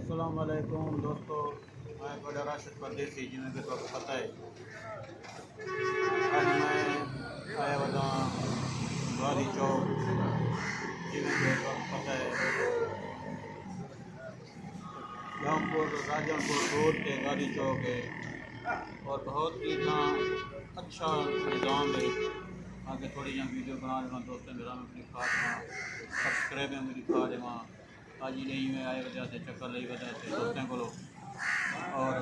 अस्सलाम वालेकुम दोस्तों, मैं बड़ा राशिद परदेसी जिन्हें कि तो पता है। आज मैं आया वदा गादी चौक जिन्हें कि तो पता है। राजनपुर रोड के गादी चौक है और बहुत ही इतना अच्छा निज़ाम है। आगे थोड़ी यहाँ वीडियो बना देना दोस्तों, मेरा में अपनी खा देना सब्सक्राइब में मेरी खा देना। आज ही नहीं में आए वजह से चक्कर ली वजह से दोस्तों को और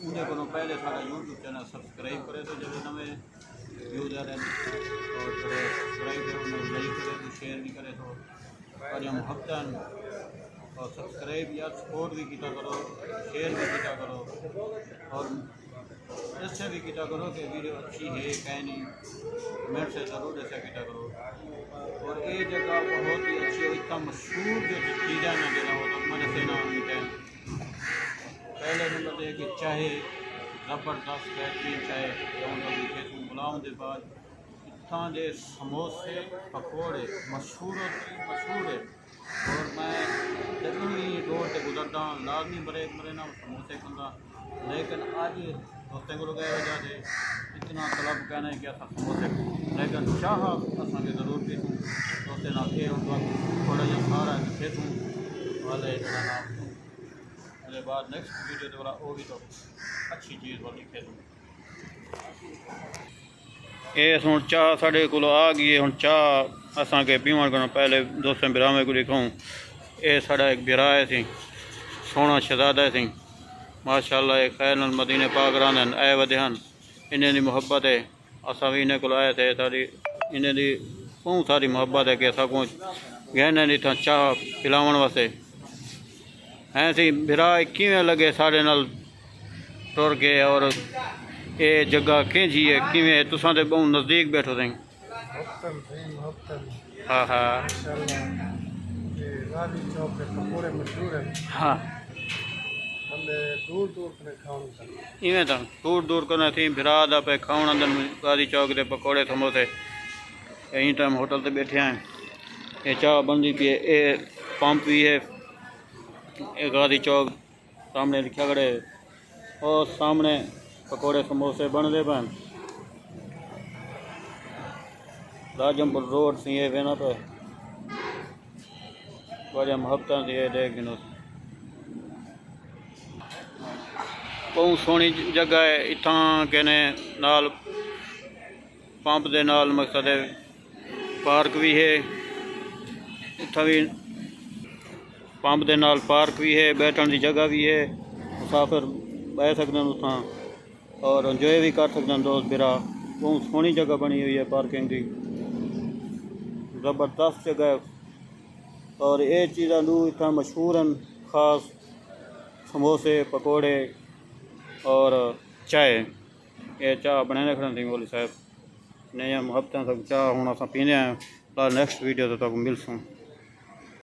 उन्हें को पहले सारा यूट्यूब चैनल सब्सक्राइब करे तो जब नवे यूजर हैं और सब्सक्राइब करे उन्हें लाइक करे तो शेयर भी करे तो पर हम हफ्तन और सब्सक्राइब या सपोर्ट भी किया करो, शेयर भी किया करो और इससे भी किया करो कि वीडियो अच्छी है कहीं नहीं कमेंट से ज़रूर ऐसा किया करो। और ये जगह बहुत ही अच्छी है, इतना मशहूर जो चीज़ें ना देना वो तो मैंने से ना मीठा पहले नंबर है कि चाहे ज़बरदस्त बेहतरीन चाहे लिखे तू बुलाओ के बाद इतना दे समोसे पकौड़े मशहूर है। और मैं जब भी रोड से गुजरता लाजमी बड़े ना समोसे खाना, लेकिन आज दोस्तों को गए वजह से इतना तलब कहना है कि असा समोसे लेकिन चाह असा ज़रूर पीसूँ दोस्तों ना के थोड़ा जहा सारा खेसूँ वाले मेरे बाद नेक्स्ट वीडियो दोबारा वो भी तो अच्छी चीज़ वाली खेसूँ। ये हूँ चाह साढ़े को आ गई है, हूँ चाह असा के पीवन को पहले दोस्तों बिरामे को लिखाऊँ। ये साढ़ा एक बिरा है सी सोना शहजादा सी माशाअल्लाह, एक खैर मदीने पाक रहन आए वधे हैं इन्हें दी मुहब्बत है। असा भी इन्हें को आए थे सारी इन्हें दी बहुत सारी मुहब्बत है कि असा को गहने दी था चाह पिलावन वास्ते हैं सी बिरा किवें लगे साढ़े नाल टुर के और ये जगह कैंजी है किवें तुसां ते बहुत नज़दीक बैठो थे। हाँ हाँ हाँ इवें तो दूर दूर करना थी बिरा दा पे खाण अंदर गादी चौक के पकौड़े समोसे यहीं टाइम होटल से बैठे हैं। ये चाह बनती पी है, ये पंप भी है, ये गादी चौक सामने लिखा खड़े और सामने पकौड़े समोसे बन रहे पैन राजनपुर रोड से ये वेना पे बड़े महत्ता से ये देख गिनो बहुत सोहनी जगह है। इतना कहने नाल पंप दे नाल मकसद है पार्क भी है, इतना भी पंप दे नाल पार्क भी है, बैठने की जगह भी है, मुसाफिर बह सकते हैं उतना और इंजॉय भी कर सकते हैं दोस्त बिरा। बहुत सोहनी जगह बनी हुई है पार्किंग की, ज़बरदस्त जगह है। और ये चीज़ा इतना मशहूर हैं खास समोसे पकौड़े और चाय। ये चाह बने रखना थी बोली साहब नहीं हम हफ्ते तक चाह हूँ अस पीने हैं। नेक्स्ट वीडियो तक मिलसूँ।